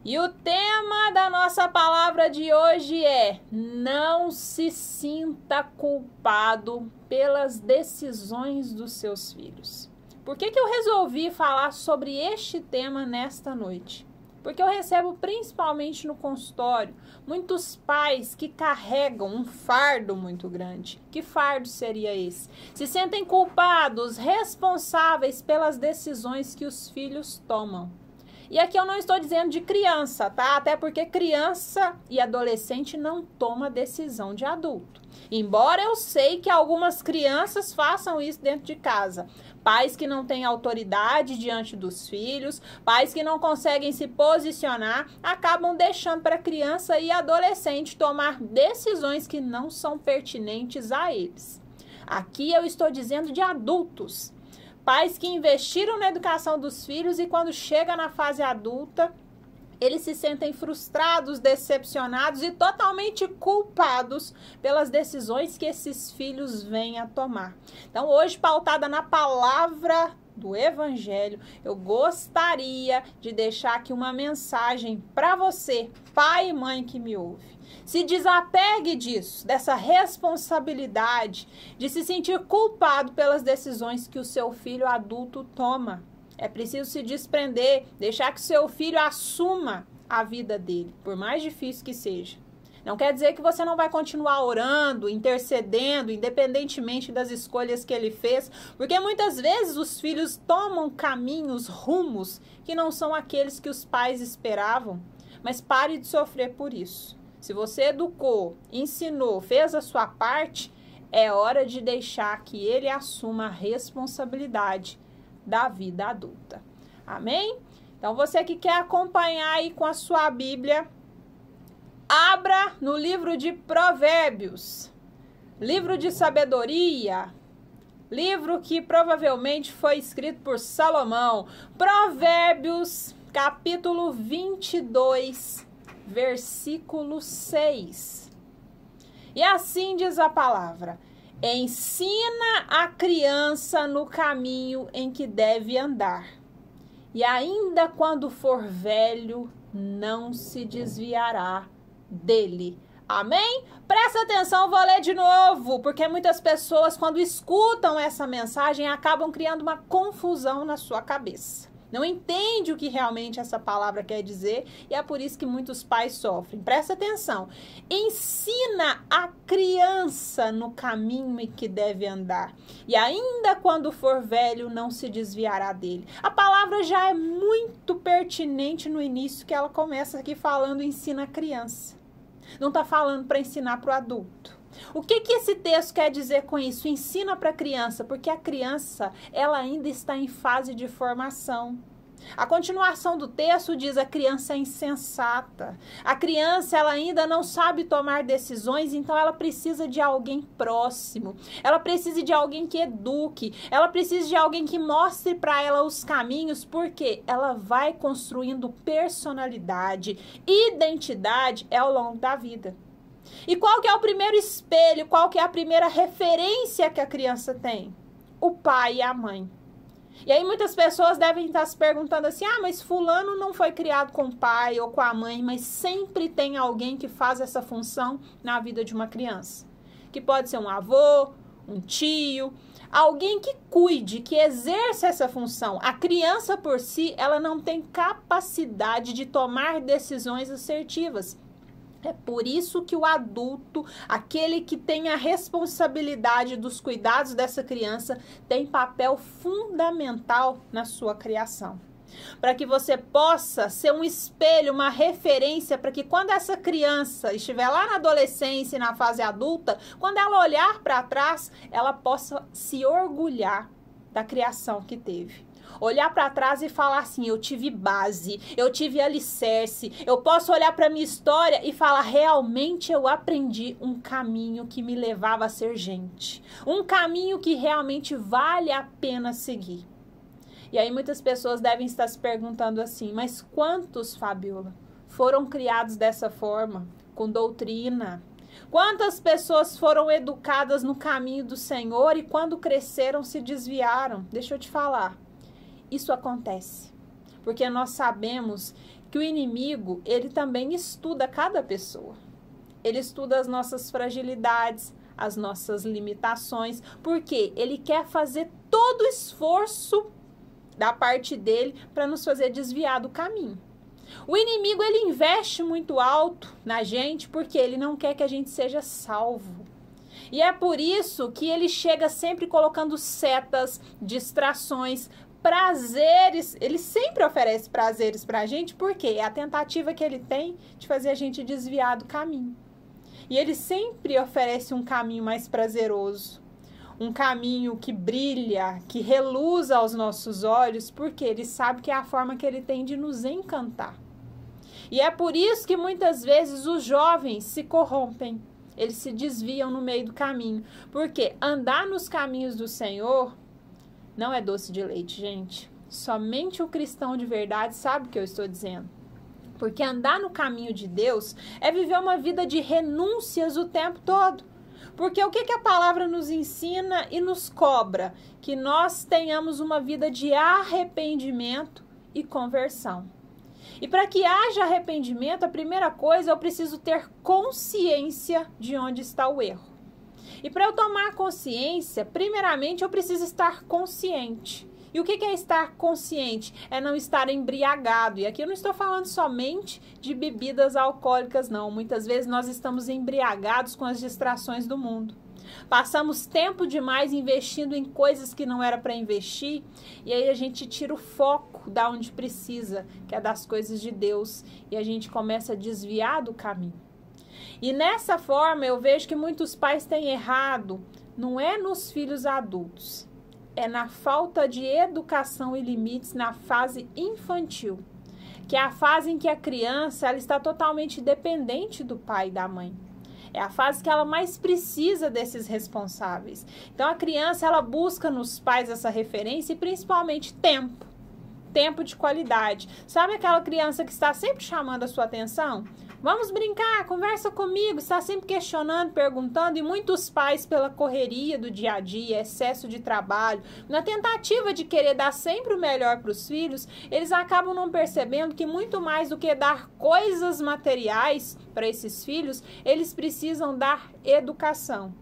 E o tema da nossa palavra de hoje é: não se sinta culpado pelas decisões dos seus filhos. Por que eu resolvi falar sobre este tema nesta noite? Porque eu recebo principalmente no consultório muitos pais que carregam um fardo muito grande. Que fardo seria esse? Se sentem culpados, responsáveis pelas decisões que os filhos tomam. E aqui eu não estou dizendo de criança, tá? Até porque criança e adolescente não toma decisão de adulto. Embora eu sei que algumas crianças façam isso dentro de casa. Pais que não têm autoridade diante dos filhos, pais que não conseguem se posicionar, acabam deixando para criança e adolescente tomar decisões que não são pertinentes a eles. Aqui eu estou dizendo de adultos. Pais que investiram na educação dos filhos e quando chega na fase adulta, eles se sentem frustrados, decepcionados e totalmente culpados pelas decisões que esses filhos vêm a tomar. Então, hoje, pautada na palavra do Evangelho, eu gostaria de deixar aqui uma mensagem para você, pai e mãe que me ouve. Se desapegue disso, dessa responsabilidade de se sentir culpado pelas decisões que o seu filho adulto toma. É preciso se desprender, deixar que seu filho assuma a vida dele, por mais difícil que seja. Não quer dizer que você não vai continuar orando, intercedendo, independentemente das escolhas que ele fez, porque muitas vezes os filhos tomam caminhos, rumos, que não são aqueles que os pais esperavam. Mas pare de sofrer por isso. Se você educou, ensinou, fez a sua parte, é hora de deixar que ele assuma a responsabilidade da vida adulta. Amém? Então, você que quer acompanhar aí com a sua Bíblia, abra no livro de Provérbios, livro de sabedoria, livro que provavelmente foi escrito por Salomão. Provérbios, capítulo 22, versículo 6. E assim diz a palavra: ensina a criança no caminho em que deve andar, e ainda quando for velho, não se desviará dele. Amém? Presta atenção, vou ler de novo, porque muitas pessoas, quando escutam essa mensagem, acabam criando uma confusão na sua cabeça. Não entende o que realmente essa palavra quer dizer e é por isso que muitos pais sofrem. Presta atenção. Ensina a criança no caminho em que deve andar. E ainda quando for velho, não se desviará dele. A palavra já é muito pertinente no início, que ela começa aqui falando ensina a criança. Não está falando para ensinar para o adulto. O que esse texto quer dizer com isso? Ensina para a criança, porque a criança, ela ainda está em fase de formação. A continuação do texto diz: a criança é insensata. A criança, ela ainda não sabe tomar decisões, então ela precisa de alguém próximo. Ela precisa de alguém que eduque. Ela precisa de alguém que mostre para ela os caminhos, porque ela vai construindo personalidade, identidade ao longo da vida. E qual que é o primeiro espelho, qual que é a primeira referência que a criança tem? O pai e a mãe. E aí muitas pessoas devem estar se perguntando assim: ah, mas fulano não foi criado com o pai ou com a mãe, mas sempre tem alguém que faz essa função na vida de uma criança. Que pode ser um avô, um tio, alguém que cuide, que exerça essa função. A criança por si, ela não tem capacidade de tomar decisões assertivas. É por isso que o adulto, aquele que tem a responsabilidade dos cuidados dessa criança, tem papel fundamental na sua criação. Para que você possa ser um espelho, uma referência, para que quando essa criança estiver lá na adolescência e na fase adulta, quando ela olhar para trás, ela possa se orgulhar da criação que teve. Olhar para trás e falar assim: eu tive base, eu tive alicerce, eu posso olhar para minha história e falar: realmente eu aprendi um caminho que me levava a ser gente, um caminho que realmente vale a pena seguir. E aí muitas pessoas devem estar se perguntando assim: mas quantos, Fabiola, foram criados dessa forma, com doutrina? Quantas pessoas foram educadas no caminho do Senhor e quando cresceram se desviaram? Deixa eu te falar. Isso acontece, porque nós sabemos que o inimigo, ele também estuda cada pessoa. Ele estuda as nossas fragilidades, as nossas limitações, porque ele quer fazer todo o esforço da parte dele para nos fazer desviar do caminho. O inimigo, ele investe muito alto na gente porque ele não quer que a gente seja salvo. E é por isso que ele chega sempre colocando setas, distrações, prazeres. Ele sempre oferece prazeres para a gente, porque é a tentativa que ele tem de fazer a gente desviar do caminho. E ele sempre oferece um caminho mais prazeroso, um caminho que brilha, que reluz aos nossos olhos, porque ele sabe que é a forma que ele tem de nos encantar. E é por isso que muitas vezes os jovens se corrompem, eles se desviam no meio do caminho, porque andar nos caminhos do Senhor não é doce de leite, gente. Somente o cristão de verdade sabe o que eu estou dizendo. Porque andar no caminho de Deus é viver uma vida de renúncias o tempo todo. Porque o que a palavra nos ensina e nos cobra? Que nós tenhamos uma vida de arrependimento e conversão. E para que haja arrependimento, a primeira coisa, eu preciso ter consciência de onde está o erro. E para eu tomar consciência, primeiramente eu preciso estar consciente. E o que é estar consciente? É não estar embriagado. E aqui eu não estou falando somente de bebidas alcoólicas, não. Muitas vezes nós estamos embriagados com as distrações do mundo. Passamos tempo demais investindo em coisas que não era para investir. E aí a gente tira o foco da onde precisa, que é das coisas de Deus. E a gente começa a desviar do caminho. E nessa forma eu vejo que muitos pais têm errado. Não é nos filhos adultos. É na falta de educação e limites na fase infantil, que é a fase em que a criança ela está totalmente dependente do pai e da mãe. É a fase que ela mais precisa desses responsáveis. Então a criança ela busca nos pais essa referência e principalmente tempo de qualidade. Sabe aquela criança que está sempre chamando a sua atenção? Vamos brincar, conversa comigo, está sempre questionando, perguntando, e muitos pais, pela correria do dia a dia, excesso de trabalho, na tentativa de querer dar sempre o melhor para os filhos, eles acabam não percebendo que muito mais do que dar coisas materiais para esses filhos, eles precisam dar educação.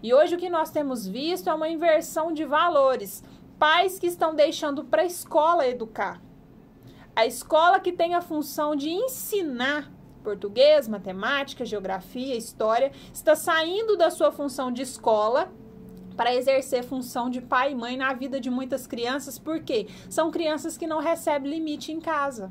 E hoje o que nós temos visto é uma inversão de valores. Pais que estão deixando para a escola educar. A escola que tem a função de ensinar português, matemática, geografia, história, está saindo da sua função de escola para exercer função de pai e mãe na vida de muitas crianças, porque são crianças que não recebem limite em casa.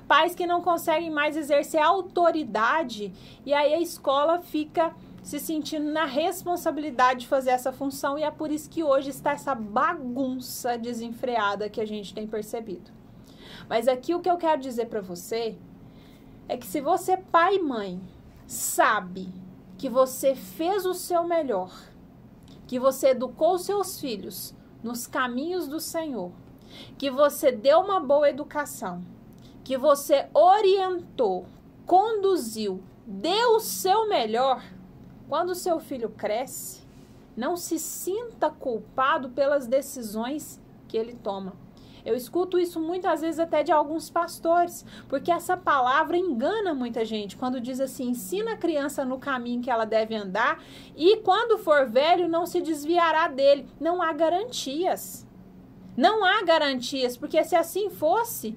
Pais que não conseguem mais exercer autoridade e aí a escola fica se sentindo na responsabilidade de fazer essa função e é por isso que hoje está essa bagunça desenfreada que a gente tem percebido. Mas aqui o que eu quero dizer para você é que se você, pai e mãe, sabe que você fez o seu melhor, que você educou seus filhos nos caminhos do Senhor, que você deu uma boa educação, que você orientou, conduziu, deu o seu melhor, quando o seu filho cresce, não se sinta culpado pelas decisões que ele toma. Eu escuto isso muitas vezes até de alguns pastores, porque essa palavra engana muita gente, quando diz assim, ensina a criança no caminho que ela deve andar e quando for velho não se desviará dele. Não há garantias. Não há garantias, porque se assim fosse,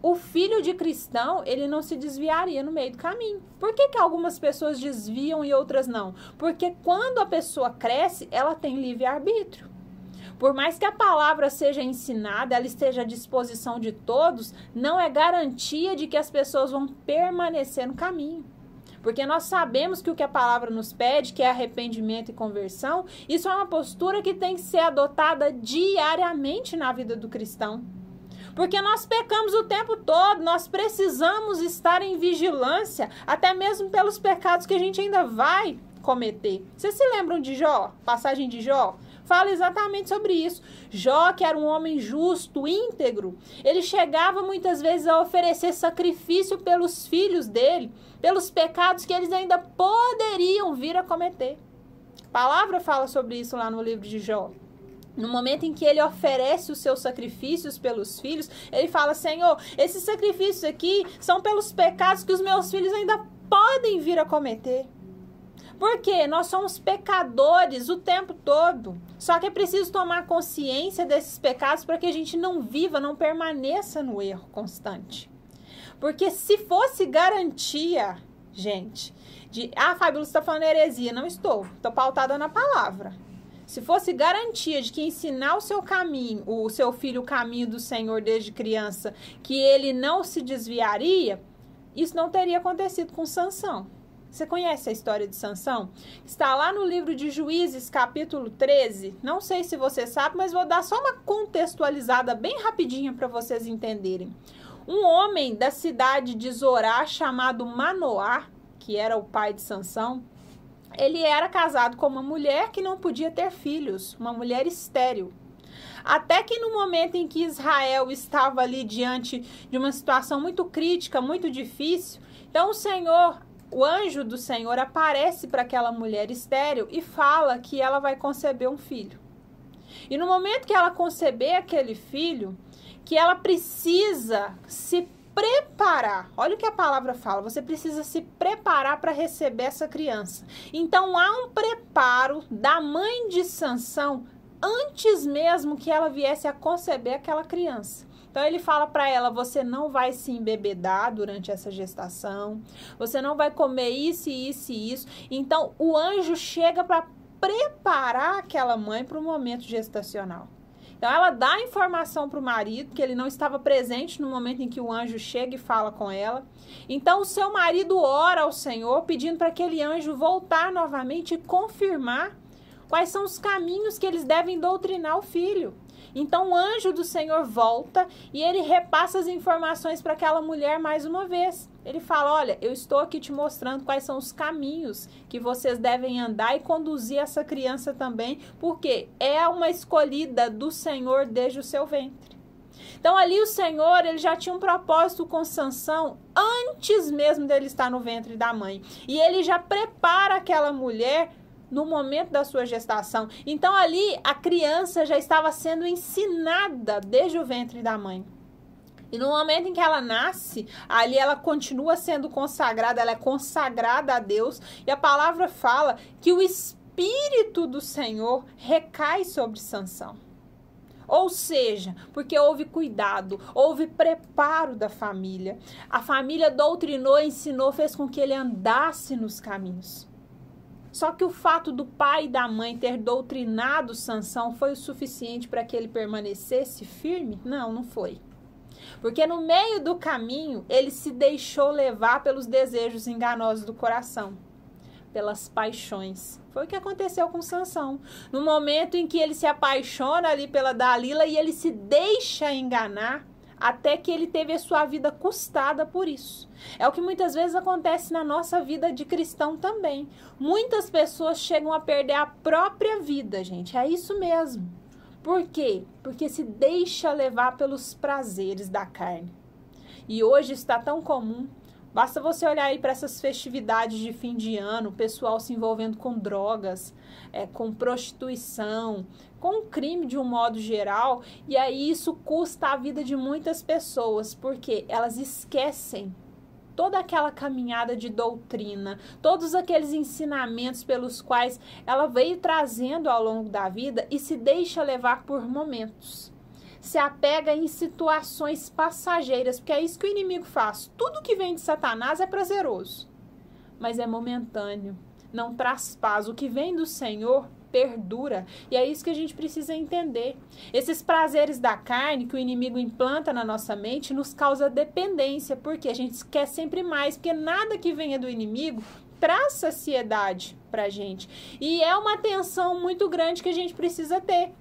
o filho de cristão, ele não se desviaria no meio do caminho. Por que algumas pessoas desviam e outras não? Porque quando a pessoa cresce, ela tem livre-arbítrio. Por mais que a palavra seja ensinada, ela esteja à disposição de todos, não é garantia de que as pessoas vão permanecer no caminho. Porque nós sabemos que o que a palavra nos pede, que é arrependimento e conversão, isso é uma postura que tem que ser adotada diariamente na vida do cristão. Porque nós pecamos o tempo todo, nós precisamos estar em vigilância, até mesmo pelos pecados que a gente ainda vai cometer. Vocês se lembram de Jó? Passagem de Jó? Fala exatamente sobre isso. Jó, que era um homem justo, íntegro, ele chegava muitas vezes a oferecer sacrifício pelos filhos dele, pelos pecados que eles ainda poderiam vir a cometer. A palavra fala sobre isso lá no livro de Jó. No momento em que ele oferece os seus sacrifícios pelos filhos, ele fala: Senhor, esses sacrifícios aqui são pelos pecados que os meus filhos ainda podem vir a cometer. Porque nós somos pecadores o tempo todo. Só que é preciso tomar consciência desses pecados para que a gente não viva, não permaneça no erro constante. Porque se fosse garantia, gente, Fábio, você está falando heresia. Não estou pautada na palavra. Se fosse garantia de que ensinar o seu filho o caminho do Senhor desde criança, que ele não se desviaria, isso não teria acontecido com Sansão. Você conhece a história de Sansão? Está lá no livro de Juízes, capítulo 13. Não sei se você sabe, mas vou dar só uma contextualizada bem rapidinha para vocês entenderem. Um homem da cidade de Zorá, chamado Manoá, que era o pai de Sansão, ele era casado com uma mulher que não podia ter filhos, uma mulher estéril. Até que no momento em que Israel estava ali diante de uma situação muito crítica, muito difícil, então o anjo do Senhor aparece para aquela mulher estéril e fala que ela vai conceber um filho. E no momento que ela conceber aquele filho, que ela precisa se preparar. Olha o que a palavra fala. Você precisa se preparar para receber essa criança. Então há um preparo da mãe de Sansão antes mesmo que ela viesse a conceber aquela criança. Então ele fala para ela: você não vai se embebedar durante essa gestação, você não vai comer isso e isso e isso. Então o anjo chega para preparar aquela mãe para o momento gestacional. Então ela dá a informação para o marido, que ele não estava presente no momento em que o anjo chega e fala com ela. Então o seu marido ora ao Senhor, pedindo para aquele anjo voltar novamente e confirmar quais são os caminhos que eles devem doutrinar o filho. Então o anjo do Senhor volta e ele repassa as informações para aquela mulher mais uma vez. Ele fala: olha, eu estou aqui te mostrando quais são os caminhos que vocês devem andar e conduzir essa criança também, porque é uma escolhida do Senhor desde o seu ventre. Então ali o Senhor, ele já tinha um propósito com Sansão antes mesmo dele estar no ventre da mãe. E ele já prepara aquela mulher no momento da sua gestação. Então ali a criança já estava sendo ensinada desde o ventre da mãe. E no momento em que ela nasce, ali ela continua sendo consagrada, ela é consagrada a Deus. E a palavra fala que o Espírito do Senhor recai sobre Sansão. Ou seja, porque houve cuidado, houve preparo da família. A família doutrinou, ensinou, fez com que ele andasse nos caminhos. Só que o fato do pai e da mãe ter doutrinado Sansão foi o suficiente para que ele permanecesse firme? Não, não foi. Porque no meio do caminho, ele se deixou levar pelos desejos enganosos do coração, pelas paixões. Foi o que aconteceu com Sansão. No momento em que ele se apaixona ali pela Dalila e ele se deixa enganar, até que ele teve a sua vida custada por isso. É o que muitas vezes acontece na nossa vida de cristão também. Muitas pessoas chegam a perder a própria vida, gente. É isso mesmo. Por quê? Porque se deixa levar pelos prazeres da carne. E hoje está tão comum. Basta você olhar aí para essas festividades de fim de ano, o pessoal se envolvendo com drogas, com prostituição, com crime de um modo geral, e aí isso custa a vida de muitas pessoas, porque elas esquecem toda aquela caminhada de doutrina, todos aqueles ensinamentos pelos quais ela veio trazendo ao longo da vida e se deixa levar por momentos. Se apega em situações passageiras, porque é isso que o inimigo faz. Tudo que vem de Satanás é prazeroso, mas é momentâneo, não traz paz. O que vem do Senhor perdura, e é isso que a gente precisa entender. Esses prazeres da carne que o inimigo implanta na nossa mente nos causa dependência, porque a gente quer sempre mais, porque nada que venha do inimigo traz saciedade pra gente. E é uma tensão muito grande que a gente precisa ter.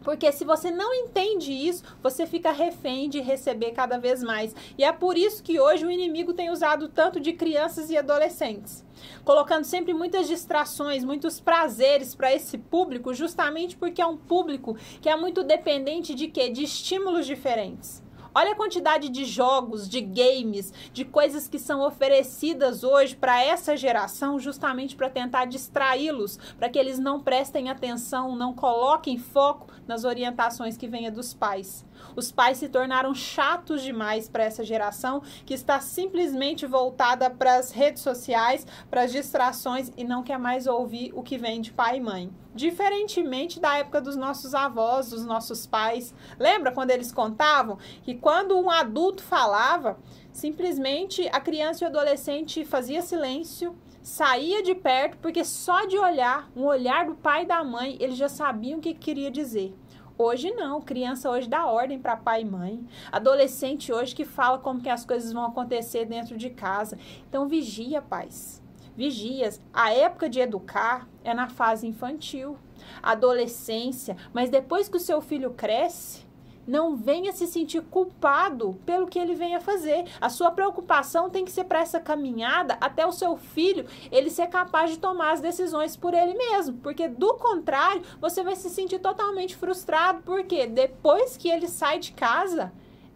Porque se você não entende isso, você fica refém de receber cada vez mais. E é por isso que hoje o inimigo tem usado tanto de crianças e adolescentes, colocando sempre muitas distrações, muitos prazeres para esse público, justamente porque é um público que é muito dependente de quê? De estímulos diferentes. Olha a quantidade de jogos, de games, de coisas que são oferecidas hoje para essa geração, justamente para tentar distraí-los, para que eles não prestem atenção, não coloquem foco nas orientações que venham dos pais. Os pais se tornaram chatos demais para essa geração que está simplesmente voltada para as redes sociais, para as distrações e não quer mais ouvir o que vem de pai e mãe. Diferentemente da época dos nossos avós, dos nossos pais. Lembra quando eles contavam que quando um adulto falava, simplesmente a criança e o adolescente fazia silêncio, saía de perto, porque só de olhar, um olhar do pai e da mãe, eles já sabiam o que queria dizer. Hoje não, criança hoje dá ordem para pai e mãe, adolescente hoje que fala como que as coisas vão acontecer dentro de casa. Então vigia, pais. Vigias, a época de educar é na fase infantil, adolescência, mas depois que o seu filho cresce, não venha se sentir culpado pelo que ele venha fazer. A sua preocupação tem que ser para essa caminhada até o seu filho ele ser capaz de tomar as decisões por ele mesmo, porque do contrário, você vai se sentir totalmente frustrado, porque depois que ele sai de casa,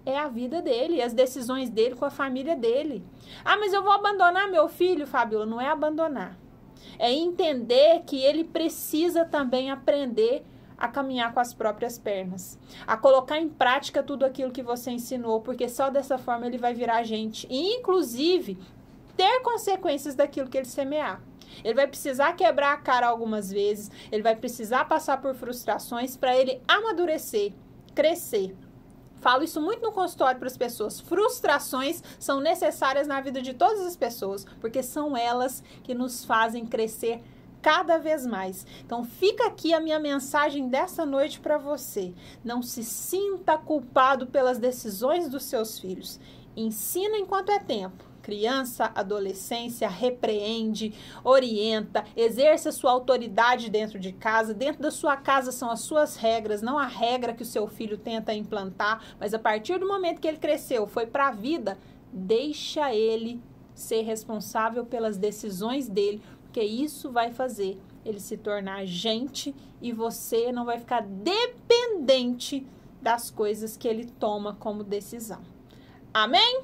é a vida dele, as decisões dele com a família dele. Ah, mas eu vou abandonar meu filho, Fabiola. Não é abandonar. É entender que ele precisa também aprender a caminhar com as próprias pernas. A colocar em prática tudo aquilo que você ensinou, porque só dessa forma ele vai virar gente. E, inclusive, ter consequências daquilo que ele semear. Ele vai precisar quebrar a cara algumas vezes, ele vai precisar passar por frustrações para ele amadurecer, crescer. Falo isso muito no consultório para as pessoas. Frustrações são necessárias na vida de todas as pessoas, porque são elas que nos fazem crescer cada vez mais. Então fica aqui a minha mensagem dessa noite para você. Não se sinta culpado pelas decisões dos seus filhos. Ensina enquanto é tempo. Criança, adolescência, repreende, orienta, exerça sua autoridade dentro de casa. Dentro da sua casa são as suas regras, não a regra que o seu filho tenta implantar, mas a partir do momento que ele cresceu, foi para a vida, deixa ele ser responsável pelas decisões dele, porque isso vai fazer ele se tornar gente e você não vai ficar dependente das coisas que ele toma como decisão. Amém?